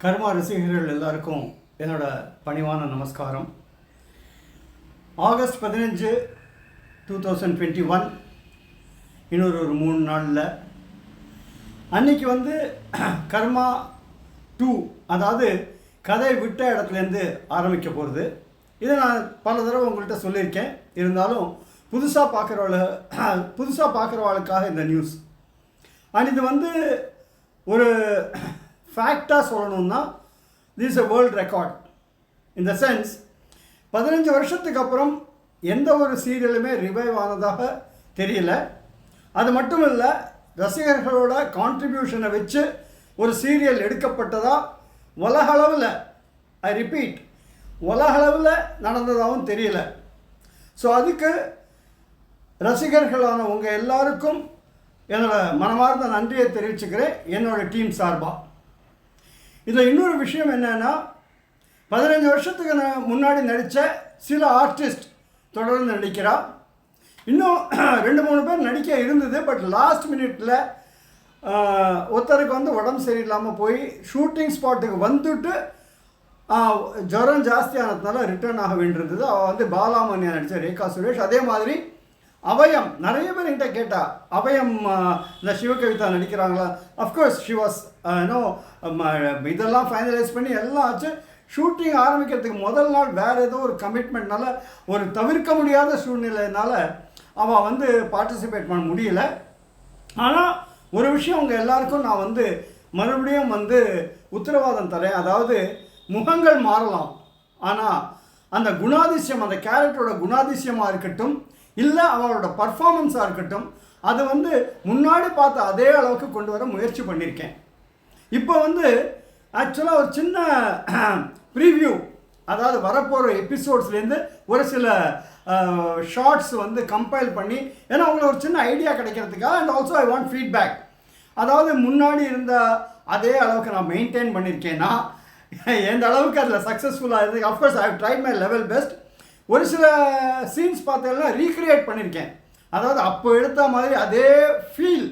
கர்மா ரசிகர்கள் எல்லாருக்கும் என்னோட பணிவான நமஸ்காரம். ஆகஸ்ட் 15 2021 இன்னொரு 3 நாளில் அன்றைக்கி கர்மா 2, அதாவது கதை விட்ட இடத்துலேருந்து ஆரம்பிக்க போகிறது. இதை நான் பல தடவை உங்கள்கிட்ட சொல்லியிருக்கேன். இருந்தாலும் புதுசாக பார்க்குறவாளுக்காக இந்த நியூஸ். அண்ட் இது ஒரு ஃபேக்டாக சொல்லணுன்னா this a world record. In the sense 15 வருஷத்துக்கு அப்புறம் எந்த ஒரு சீரியலுமே ரிவைவ் ஆனதாக தெரியல. அது மட்டும் இல்லை, ரசிகர்களோட கான்ட்ரிபியூஷனை வச்சு ஒரு சீரியல் எடுக்கப்பட்டதா உலகளவில், ஐ ரிப்பீட், உலகளவில் நடந்ததாகவும் தெரியல. ஸோ அதுக்கு ரசிகர்களான உங்கள் எல்லாருக்கும் என்னோடய மனமார்ந்த நன்றியை தெரிவிச்சுக்கிறேன் என்னோடய டீம் சார்பாக. இதில் இன்னொரு விஷயம் என்னென்னா, 15 வருஷத்துக்கு முன்னாடி நடித்த சில ஆர்டிஸ்ட் தொடர்ந்து நடிக்கிறா. இன்னும் 2-3 பேர் நடிக்க இருந்தது. பட் லாஸ்ட் மினிட்டில் ஒருத்தருக்கு உடம்பு சரியில்லாமல் போய் ஷூட்டிங் ஸ்பாட்டுக்கு வந்துட்டு ஜுரம் ஜாஸ்தியானதுனால ரிட்டர்ன் ஆக வேண்டியிருந்தது. அவள் பாலாமணியா நடித்த ரேகா சுரேஷ். அதே மாதிரி அபயம், நிறைய பேர் என்கிட்ட கேட்டா, அபயம் இந்த சிவகவிதா நடிக்கிறாங்களா? அஃப்கோர்ஸ் ஷி வாஸ் இதெல்லாம் ஃபைனலைஸ் பண்ணி எல்லாம் ஆச்சு. ஷூட்டிங் ஆரம்பிக்கிறதுக்கு முதல் நாள் வேறு ஏதோ ஒரு கமிட்மெண்ட்னால, ஒரு தவிர்க்க முடியாத சூழ்நிலையினால அவள் பார்ட்டிசிபேட் பண்ண முடியல. ஆனால் ஒரு விஷயம் உங்கள் எல்லாருக்கும் நான் மறுபடியும் உத்தரவாதம் தரேன். அதாவது முகங்கள் மாறலாம், ஆனால் அந்த குணாதிசயம், அந்த கேரக்டரோட குணாதிசயமாக இருக்கட்டும், இல்லை அவளோட பர்ஃபார்மன்ஸாக இருக்கட்டும், அது முன்னாடி பார்த்த அதே அளவுக்கு கொண்டு வர முயற்சி பண்ணியிருக்கேன். இப்போ ஆக்சுவலாக ஒரு சின்ன ப்ரீவியூ, அதாவது வரப்போகிற எபிசோட்ஸ்லேருந்து ஒரு சில ஷார்ட்ஸ் கம்பைல் பண்ணி, ஏன்னா அவங்களுக்கு ஒரு சின்ன ஐடியா கிடைக்கிறதுக்காக. And also I want feedback. அதாவது முன்னாடி இருந்த அதே அளவுக்கு நான் மெயின்டைன் பண்ணியிருக்கேன்னா, எந்த அளவுக்கு அதில் சக்ஸஸ்ஃபுல்லாக இருந்தது. Of course I have tried my level best. ஒரு சில சீன்ஸ் பார்த்தீங்கன்னா ரீக்ரியேட் பண்ணியிருக்கேன். அதாவது அப்போ எடுத்த மாதிரி அதே ஃபீல்,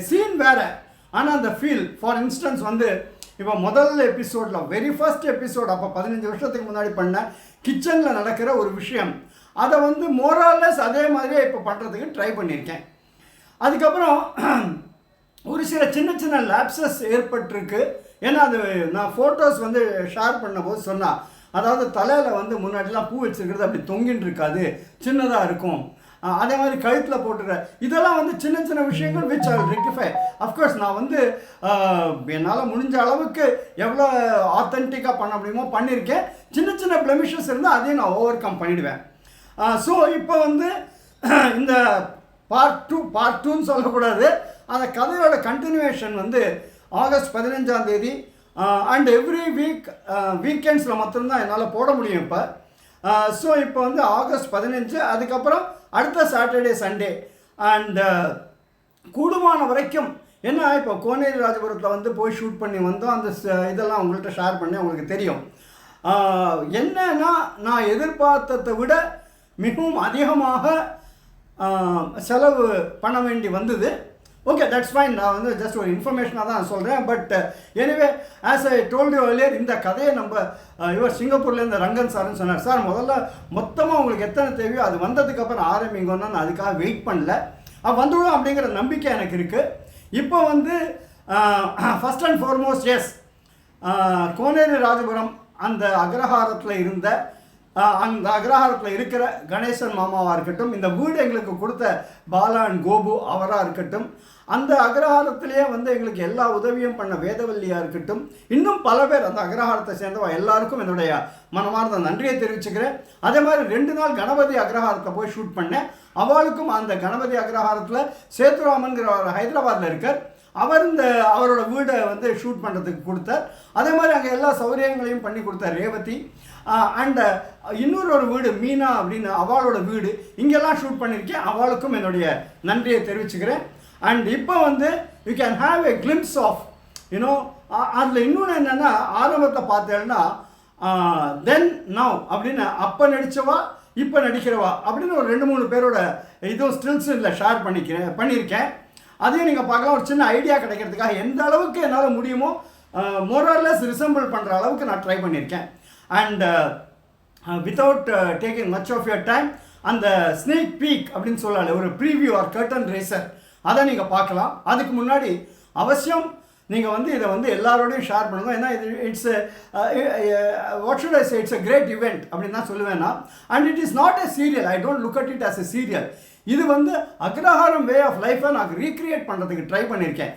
சீன் வேறு, ஆனால் அந்த ஃபீல். ஃபார் இன்ஸ்டன்ஸ் இப்போ முதல் எபிசோடில், வெரி ஃபர்ஸ்ட் எபிசோட், அப்போ 15 வருஷத்துக்கு முன்னாடி பண்ண கிச்சனில் நடக்கிற ஒரு விஷயம், அதை மோரல்லஸ் அதே மாதிரியே இப்போ பண்ணுறதுக்கு ட்ரை பண்ணியிருக்கேன். அதுக்கப்புறம் ஒரு சில சின்ன சின்ன லேப்சஸ் ஏற்பட்டிருக்கு. ஏன்னா அது நான் ஃபோட்டோஸ் ஷேர் பண்ணும்போது சொன்னால், அதாவது தலையில் முன்னாடிலாம் பூ வச்சுருக்கிறது அப்படி தொங்கின்னு இருக்காது, சின்னதாக இருக்கும். அதே மாதிரி கழுத்தில் போட்டுற இதெல்லாம் சின்ன சின்ன விஷயங்கள் which I will rectify. Of course நான் என்னால் முடிஞ்ச அளவுக்கு எவ்வளோ ஆத்தென்டிக்காக பண்ண முடியுமோ பண்ணியிருக்கேன். சின்ன சின்ன பிளெமிஷஸ் இருந்தால் அதையும் நான் ஓவர் கம் பண்ணிவிடுவேன். ஸோ இப்போ இந்த பார்ட் டூன்னு சொல்லக்கூடாது, அந்த கதையோட கண்டினியூவேஷன் ஆகஸ்ட் 15ஆம் தேதி அண்ட் எவ்ரி வீக்கெண்ட்ஸில் மட்டும்தான் என்னால் போட முடியும் இப்போ. ஸோ இப்போ ஆகஸ்ட் 15, அதுக்கப்புறம் அடுத்த சாட்டர்டே சண்டே. அண்ட் கூடுமான வரைக்கும் என்ன, இப்போ கோனேரி ராஜபுரத்தில் போய் ஷூட் பண்ணி வந்தோம். அந்த இதெல்லாம் உங்கள்கிட்ட ஷேர் பண்ணி உங்களுக்கு தெரியும். என்னன்னா, நான் எதிர்பார்த்ததை விட மிகவும் அதிகமாக செலவு பண்ண வேண்டி வந்தது. Okay, that's fine. நான் ஜஸ்ட் ஒரு இன்ஃபர்மேஷனாக தான் சொல்கிறேன். But anyway, as I told you earlier, இந்த கதையை இவர் சிங்கப்பூர்லேருந்து ரங்கன் சார்னு சொன்னார். சார், முதல்ல மொத்தமாக உங்களுக்கு எத்தனை தேவையோ அது வந்ததுக்கப்புறம் ஆரம்பிங்கன்னா, நான் அதுக்காக வெயிட் பண்ணல. வந்துவிடும் அப்படிங்கிற நம்பிக்கை எனக்கு இருக்குது. இப்போ first and foremost, yes, Koneri Rajapuram அந்த அக்ரஹாரத்தில் இருந்த அந்த அக்ரஹாரத்தில் இருக்கிற கணேசன் மாமாவாக இருக்கட்டும், இந்த வீடு எங்களுக்கு கொடுத்த பாலா அண்ட் கோபு அவராக இருக்கட்டும், அந்த அக்ரஹாரத்திலேயே எங்களுக்கு எல்லா உதவியும் பண்ண வேதவல்லியாக இருக்கட்டும், இன்னும் பல பேர் அந்த அக்ரஹாரத்தை சேர்ந்தவா எல்லாருக்கும் என்னுடைய மனமார்ந்த நன்றியை தெரிவிச்சுக்கிறேன். அதே மாதிரி 2 நாள் கணபதி அக்ரஹாரத்தை போய் ஷூட் பண்ணேன். அவளுக்கும் அந்த கணபதி அக்ரஹாரத்தில் சேத்துராமன்கிற ஹைதராபாத்தில் இருக்கார். அவர் அவரோட வீடை ஷூட் பண்ணுறதுக்கு கொடுத்தார். அதே மாதிரி அங்கே எல்லா சௌகரியங்களையும் பண்ணி கொடுத்தார் ரேவதி. அண்ட் இன்னொரு வீடு மீனா அப்படின்னு அவளோட வீடு, இங்கெல்லாம் ஷூட் பண்ணியிருக்கேன். அவளுக்கும் என்னுடைய நன்றியை தெரிவிச்சுக்கிறேன். அண்ட் இப்போ you can have a glimpse of you know, அதில் இன்னொன்று என்னென்னா, ஆரம்பத்தை பார்த்தேன்னா தென் நவ் அப்படின்னு, அப்போ நடித்தவா இப்போ நடிக்கிறவா அப்படின்னு ஒரு 2-3 பேரோட இதுவும் ஸ்டில்ஸ் இதில் ஷேர் பண்ணியிருக்கேன். அதையும் நீங்கள் பார்க்கலாம். ஒரு சின்ன ஐடியா கிடைக்கிறதுக்காக எந்த அளவுக்கு என்னால் முடியுமோ மோரல்லஸ் ரிசம்பிள் பண்ணுற அளவுக்கு நான் ட்ரை பண்ணியிருக்கேன். And without taking much of your time, அந்த ஸ்னேக் பீக் அப்படின்னு சொல்லல, ஒரு ப்ரீவியூ ஆர் கர்டன் ரேசர் அதை நீங்கள் பார்க்கலாம். அதுக்கு முன்னாடி அவசியம் நீங்கள் வந்து இதை வந்து எல்லாரோடையும் ஷேர் பண்ணுங்க. ஏன்னா இது it's what should I say, it's a great event அப்படின்னு தான் சொல்லுவேன்னா. And it is not a serial, I don't look at it as a serial. இது வந்து அக்ரஹாரம் வே ஆஃப் லைஃப்பை நான் ரீக்ரியேட் பண்ணுறதுக்கு ட்ரை பண்ணியிருக்கேன்.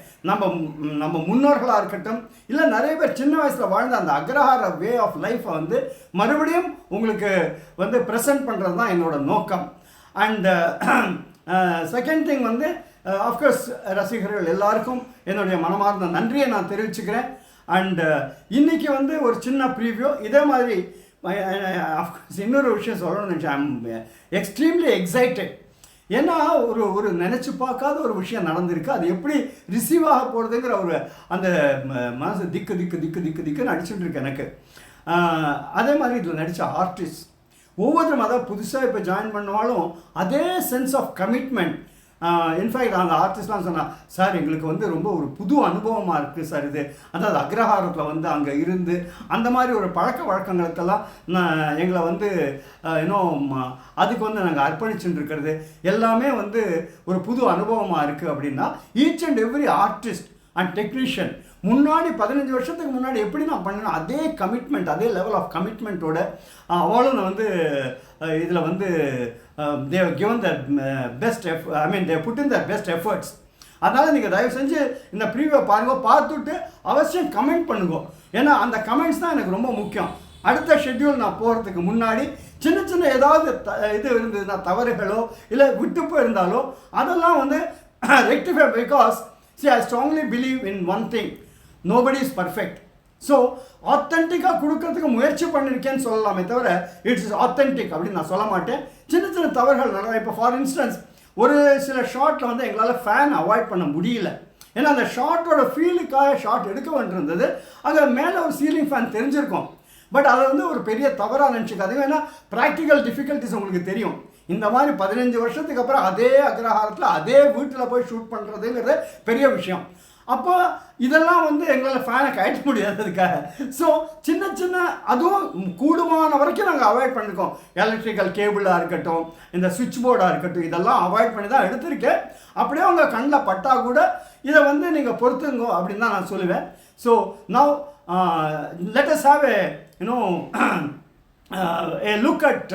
நம்ம முன்னோர்களாக இருக்கட்டும், இல்லை நிறைய பேர் சின்ன வயசில் வாழ்ந்த அந்த அக்ரஹார வே ஆஃப் லைஃப்பை வந்து மறுபடியும் உங்களுக்கு வந்து ப்ரெசென்ட் பண்ணுறது தான் என்னோட நோக்கம். அண்ட் செகண்ட் திங் வந்து ஆஃப்கோர்ஸ் ரசிகர்கள் எல்லாருக்கும் என்னுடைய மனமார்ந்த நன்றியை நான் தெரிவிச்சுக்கிறேன். அண்டு இன்றைக்கி வந்து ஒரு சின்ன ப்ரீவியூ இதே மாதிரி. ஆஃப்கோர்ஸ் இன்னொரு விஷயம் சொல்லணும்னு நினச்சேன், ஐம் எக்ஸ்ட்ரீம்லி எக்ஸைட்டட். ஏன்னா ஒரு நினச்சி பார்க்காத ஒரு விஷயம் நடந்திருக்கு. அது எப்படி ரிசீவ் ஆக போகிறதுங்கிற ஒரு அந்த மனசு திக்கு திக்கு திக்கு திக்கு திக்குன்னு அடிச்சுட்டு இருக்கு எனக்கு. அதே மாதிரி இதில் நடித்த ஆர்டிஸ்ட் ஒவ்வொருத்தரும், அதாவது புதுசாக இப்போ ஜாயின் பண்ணாலும் அதே சென்ஸ் ஆஃப் கமிட்மெண்ட். இன்ஃபேக்ட் அந்த ஆர்டிஸ்ட்லாம் சொன்னால், சார் எங்களுக்கு வந்து ரொம்ப ஒரு புது அனுபவமாக இருக்குது சார் இது, அதாவது அக்ரஹாரத்தில் வந்து அங்கே இருந்து அந்த மாதிரி ஒரு பழக்க வழக்கங்களுக்கெல்லாம் எங்களை வந்து இன்னும் அதுக்கு வந்து நாங்கள் அர்ப்பணிச்சுட்டு இருக்கிறது எல்லாமே வந்து ஒரு புது அனுபவமாக இருக்குது அப்படின்னா, each and every artist and technician முன்னாடி 15 வருஷத்துக்கு முன்னாடி எப்படி நான் பண்ணேன் அதே கமிட்மெண்ட், அதே லெவல் ஆஃப் கமிட்மெண்ட்டோட அவளும் நான் வந்து இதில் வந்து they have given their best effort, I mean they put in their best efforts. அதனால் நீங்கள் தயவு செஞ்சு இந்த ப்ரீவியூவை பாருங்க, பார்த்துட்டு அவசியம் கமெண்ட் பண்ணுங்க. ஏன்னா அந்த கமெண்ட்ஸ் தான் எனக்கு ரொம்ப முக்கியம். அடுத்த ஷெட்யூல் நான் போகிறதுக்கு முன்னாடி சின்ன சின்ன ஏதாவது இது இருந்ததுன்னா, தவறுகளோ இல்லை விட்டு போயிருந்தாலோ அதெல்லாம் வந்து rectify. Because see I strongly believe in one thing, nobody is perfect. So ஆத்தென்டிக்காக கொடுக்கறதுக்கு முயற்சி பண்ணியிருக்கேன்னு சொல்லலாமே தவிர இட்ஸ் இஸ் ஆத்தென்டிக் அப்படின்னு நான் சொல்ல மாட்டேன். சின்ன சின்ன தவறுகள் நடக்கும். இப்போ ஃபார் இன்ஸ்டன்ஸ் ஒரு சில ஷாட்டில் வந்து எங்களால் ஃபேன் அவாய்ட் பண்ண முடியல. ஏன்னா அந்த ஷார்ட்டோட ஃபீலுக்காக ஷார்ட் எடுக்க வேண்டியிருந்தது. அங்கே மேலே ஒரு சீலிங் ஃபேன் தெரிஞ்சிருக்கும். பட் அதை வந்து ஒரு பெரிய தவறாக நினச்சிக்காதீங்க. ஏன்னா ப்ராக்டிக்கல் டிஃபிகல்ட்டிஸ் உங்களுக்கு தெரியும். இந்த மாதிரி 15 வருஷத்துக்கு அப்புறம் அதே அக்ரஹாரத்தில் அதே வீட்டில் போய் ஷூட் பண்ணுறதுங்கிறது பெரிய விஷயம். அப்போ இதெல்லாம் வந்து எங்களால் ஃபேனை கட்ட முடியாததுக்காக. ஸோ சின்ன சின்ன அதுவும் கூடுமான வரைக்கும் நாங்கள் அவாய்ட் பண்ணியிருக்கோம். எலக்ட்ரிக்கல் கேபிளாக இருக்கட்டும், இந்த சுவிட்ச் போர்டாக இருக்கட்டும், இதெல்லாம் அவாய்ட் பண்ணி தான் எடுத்திருக்கேன். அப்படியே உங்கள் கண்ணில் பட்டால் கூட இதை வந்து நீங்கள் பொறுத்துங்கோ அப்படின்னு தான் நான் சொல்லுவேன். So now let us have a look at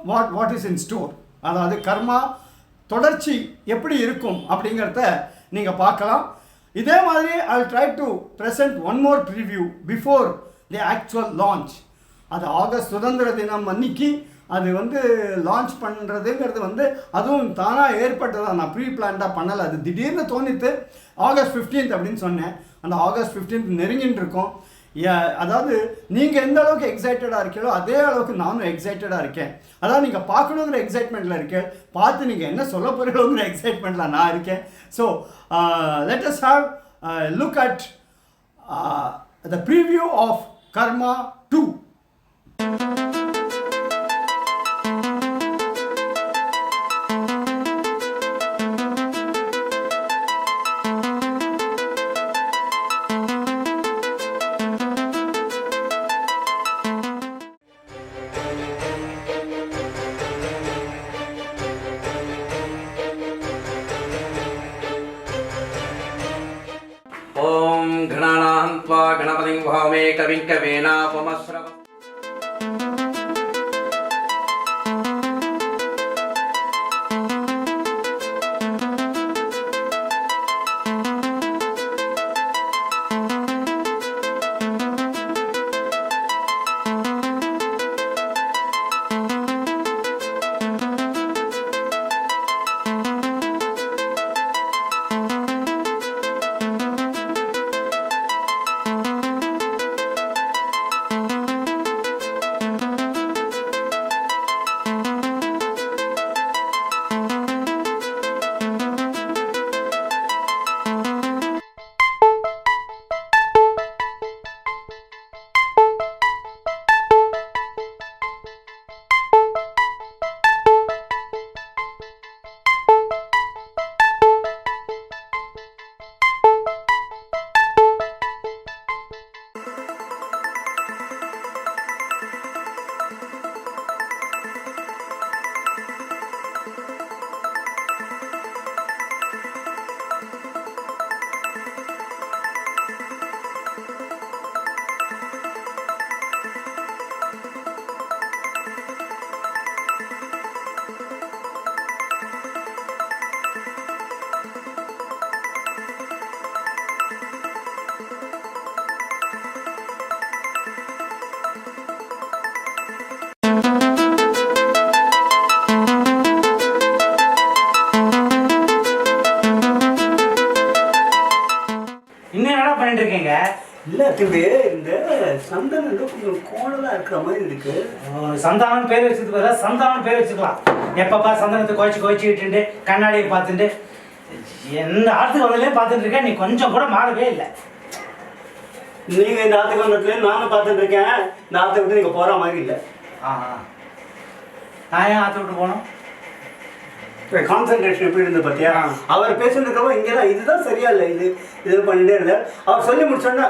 what is in store. அதாவது கர்மா தொடர்ச்சி எப்படி இருக்கும் அப்படிங்கிறத நீங்கள் பார்க்கலாம். இதே மாதிரி I will try to present one more preview before the actual launch. அது ஆகஸ்ட் சுதந்திர தினம் அன்னைக்கு அது வந்து லான்ச் பண்ணுறதுங்கிறது வந்து அதுவும் தானாக ஏற்பட்டதாக, நான் ப்ரீ பிளான்டாக பண்ணலை. அது திடீர்னு தோணித்து ஆகஸ்ட் 15 அப்படின்னு சொன்னேன். அந்த ஆகஸ்ட் 15 நெருங்கின்னு இருக்கோம். அதாவது நீங்கள் எந்த அளவுக்கு எக்ஸைட்டடாக இருக்கீங்களோ அதே அளவுக்கு நானும் எக்ஸைட்டடாக இருக்கேன். அதாவது நீங்கள் பார்க்கணுங்கிற எக்ஸைட்மெண்ட்டில் இருக்கேன், பார்த்து நீங்கள் என்ன சொல்ல போகிறீங்களோங்கிற எக்ஸைட்மெண்ட்டில் நான் இருக்கேன். So let us have look at the preview of Karma 2. ஓம் கணானாம் த்வா கணபதிம் பாவமே கவிம் கவேனாபமஸ்ரவ. இல்லை தம்பி, இந்த சந்தனம் கொஞ்சம் கோணலாக இருக்கிற மாதிரி இருக்கு. சந்தானம் பேர் வச்சது பதிலாக சந்தானம் பேர் வச்சுக்கலாம். எப்பப்பா சந்தனத்தை குவைச்சிக்கிட்டு கண்ணாடியை பார்த்துட்டு எந்த ஆற்றுக்கு வந்ததுலேயும் பார்த்துட்டு இருக்கேன். நீ கொஞ்சம் கூட மாறவே இல்லை. நீங்கள் இந்த ஆற்றுக்கு வந்ததுலேயும் நானும் பார்த்துட்டு இருக்கேன். இந்த ஆற்றை விட்டு நீங்கள் போகிற மாதிரி இல்லை. நான் ஏன் ஆற்ற விட்டு போனோம்? கான்சன்ட்ரேஷன் எப்படி இருந்து பார்த்தியா? அவர் பேசிட்டு இருக்கவோ இங்கே தான் இதுதான் சரியா இல்லை, இது பண்ணிட்டே இருந்தார். அவர் சொல்லி முடிச்சோன்னா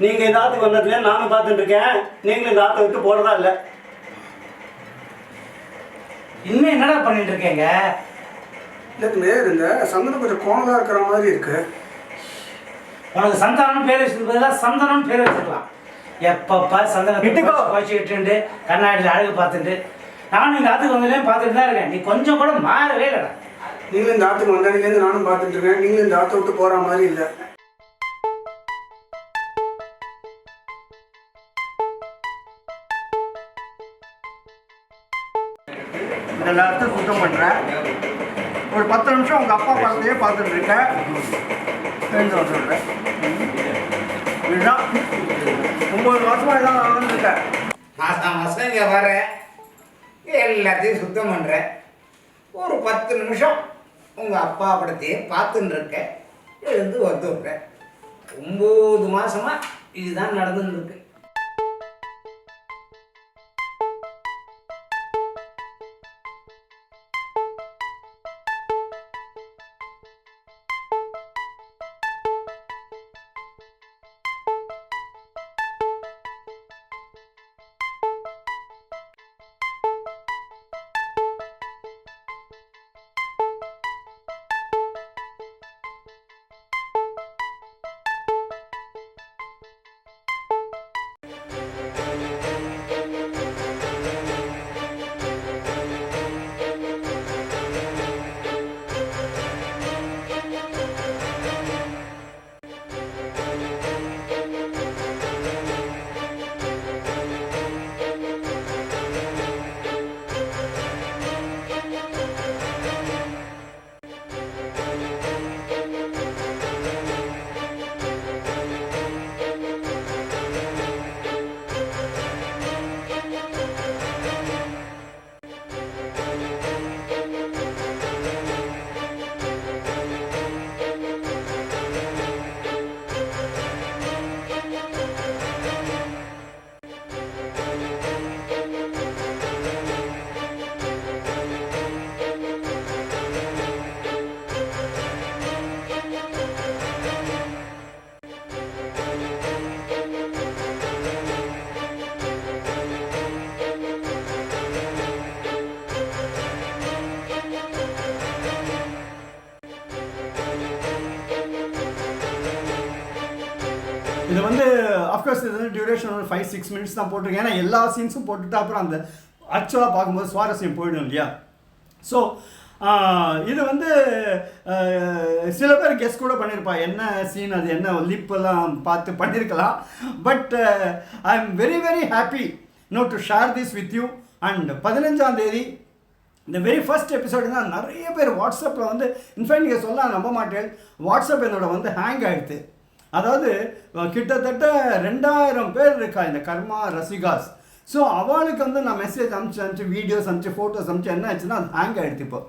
நீங்கள் இந்த ஆற்றுக்கு வந்ததுலேயும் நானும் பார்த்துட்டு இருக்கேன். நீங்களும் இந்த ஆற்றை விட்டு போகிறதா இல்லை. இன்னும் என்னடா பண்ணிட்டு இருக்கேங்க? இந்த சந்தனம் கொஞ்சம் கோணலாக இருக்கிற மாதிரி இருக்கு. உனக்கு சந்தானம் பேர் வச்சது பதிலாக சந்தனம் பேர் வச்சுக்கலாம். எப்பப்பா சந்தனத்தை குவைச்சிக்கிட்டு கண்ணாடியில் அழகு பார்த்துட்டு நானும் இந்த ஆற்றுக்கு வந்ததுலேயும் பார்த்துட்டு தான் இருக்கேன். நீ கொஞ்சம் கூட மாறவே இல்லைடா. நீங்களும் இந்த ஆற்றுக்கு வந்ததுலேருந்து நானும் பார்த்துட்டு இருக்கேன். நீங்களும் இந்த ஆற்றை விட்டு போகிற மாதிரி இல்லை. இந்த இடத்த சுத்தம் பண்ணுறேன். ஒரு 10 நிமிஷம் உங்கள் அப்பா படத்தையே பார்த்துட்டு இருக்கேன். சொல்கிறேன், இதுதான் 9 வருஷமாக இதான் நான் வந்துருக்கேன். மாதம் இங்கே வரேன், எல்லாத்தையும் சுத்தம் பண்ணுறேன். ஒரு 10 நிமிஷம் உங்கள் அப்பா படத்தையே பார்த்துன்னு இருக்கேன். எழுந்து வந்துடுறேன். 9 மாதமாக இதுதான் நடந்துன்னு இருக்கு. இது வந்து அஃப்கோர்ஸ் இது வந்து டியூரேஷன் ஒரு 5-6 மினிட்ஸ் தான் போட்டிருக்கேன். ஏன்னா எல்லா சீன்ஸும் போட்டுட்டு அப்புறம் அந்த ஆக்சுவலாக பார்க்கும்போது சுவாரஸ்யம் போயிடும் இல்லையா. ஸோ இது வந்து சில பேர் கெஸ் கூட பண்ணியிருப்பா என்ன சீன் அது என்ன லிப்பெல்லாம் பார்த்து பண்ணியிருக்கலாம். But I am very very happy to share this with you. And 15ஆம் தேதி இந்த வெரி ஃபர்ஸ்ட் எபிசோடு தான் நிறைய பேர் வாட்ஸ்அப்பில் வந்து இன்ஃபேக்ட் நீங்கள் சொல்ல நம்ப மாட்டேன், வாட்ஸ்அப் என்னோட வந்து ஹேங் ஆகிடுது. அதாவது கிட்டத்தட்ட 2000 பேர் இருக்கா இந்த கர்மா ரசிகாஸ். ஸோ அவளுக்கு வந்து நான் மெசேஜ் அனுப்பிச்சு வீடியோஸ் அனுப்பிச்சு ஃபோட்டோஸ் அனுப்பிச்சு என்ன ஆச்சுன்னா அது ஹேங் ஆகிடுது. இப்போ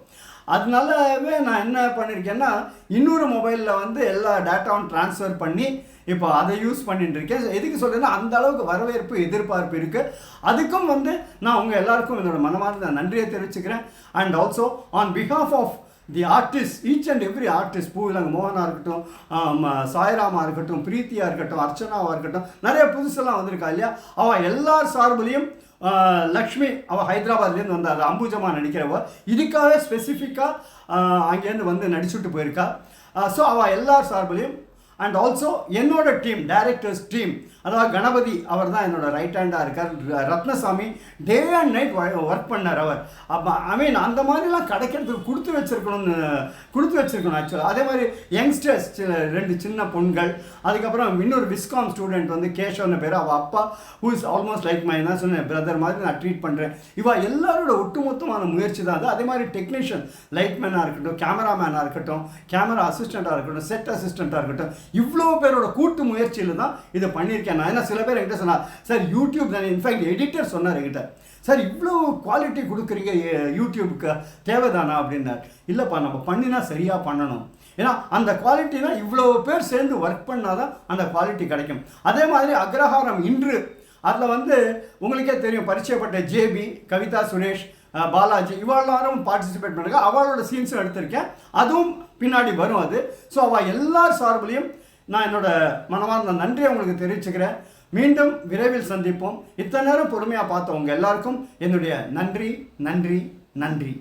அதனாலவே நான் என்ன பண்ணியிருக்கேன்னா இன்னொரு மொபைலில் வந்து எல்லா டேட்டாவும் ட்ரான்ஸ்ஃபர் பண்ணி இப்போ அதை யூஸ் பண்ணிட்டு இருக்கேன். எதுக்கு சொல்கிறேன்னா அந்த அளவுக்கு வரவேற்பு எதிர்பார்ப்பு இருக்குது. அதுக்கும் வந்து நான் உங்கள் எல்லாருக்கும் என்னோட மனமார்ந்த நன்றியை தெரிவிச்சுக்கிறேன். And also on behalf of the artist, each and every artist, பூவிலங்க மோகனாக இருக்கட்டும், சாய்ராமாக இருக்கட்டும், பிரீத்தியாக இருக்கட்டும், அர்ச்சனாவாக இருக்கட்டும், நிறைய புதுசெல்லாம் வந்திருக்கா இல்லையா, அவள் எல்லார் சார்பிலையும் லக்ஷ்மி அவள் ஹைதராபாத்லேருந்து வந்தாள், அம்புஜமா நடிக்கிறவ, இதுக்காக ஸ்பெசிஃபிக்காக அங்கேருந்து வந்து நடிச்சுட்டு போயிருக்கா. ஸோ அவள் எல்லார் சார்பிலையும் அண்ட் ஆல்சோ என்னோட டீம், டைரக்டர்ஸ் டீம், அதாவது கணபதி அவர் தான் என்னோட ரைட் ஹேண்டாக இருக்கார். Ratnasamy day and night work பண்ணார் அவர். அப்போ ஐ மீன் அந்த மாதிரிலாம் கிடைக்கிறதுக்கு கொடுத்து வச்சுருக்கணும் ஆக்சுவலாக. அதே மாதிரி யங்ஸ்டர்ஸ் 2 சின்ன பொண்கள், அதுக்கப்புறம் இன்னொரு விஸ்காம் ஸ்டூடெண்ட் வந்து கேஷவன்னு பேர், அவள் அப்பா who is almost like my என்ன சொன்னேன் பிரதர் மாதிரி நான் ட்ரீட் பண்ணுறேன். இவா எல்லாரோட ஒட்டுமொத்தமான முயற்சி தான் அது. அதே மாதிரி டெக்னீஷியன், லைட்மேனாக இருக்கட்டும், கேமராமேனாக இருக்கட்டும், கேமரா அசிஸ்டண்ட்டாக இருக்கட்டும், செட் அசிஸ்டண்ட்டாக இருக்கட்டும், இவ்வளோ பேரோட கூட்டு முயற்சியில் தான் இதை பண்ணியிருக்கேன் நான். ஏன்னா சில பேர் என்கிட்ட சொன்னார், சார் யூடியூப் தானே, இன்ஃபேக்ட் எடிட்டர் சொன்னார் என்கிட்ட, சார் இவ்வளோ குவாலிட்டி கொடுக்குறீங்க யூடியூபுக்கு தேவைதானா அப்படின்னார். இல்லைப்பா, நம்ம பண்ணினா சரியாக பண்ணணும். ஏன்னா அந்த குவாலிட்டினா இவ்வளோ பேர் சேர்ந்து ஒர்க் பண்ணால் தான் அந்த குவாலிட்டி கிடைக்கும். அதே மாதிரி அக்ரஹாரம் இன்று அதில் வந்து உங்களுக்கே தெரியும், பரிச்சயப்பட்ட ஜேபி, கவிதா சுரேஷ், பாலாஜி இவ்வளோரும் பார்ட்டிசிபேட் பண்ணுங்க. அவளோட சீன்ஸும் எடுத்திருக்கேன், அதுவும் பின்னாடி வரும் அது. ஸோ அவள் எல்லார் சார்பிலையும் நான் என்னோட மனமார்ந்த நன்றியை உங்களுக்கு தெரிவிச்சுக்கிறேன். மீண்டும் விரைவில் சந்திப்போம். இத்தனை நேரம் பொறுமையாக பார்த்தவங்க எல்லாருக்கும் என்னுடைய நன்றி நன்றி நன்றி.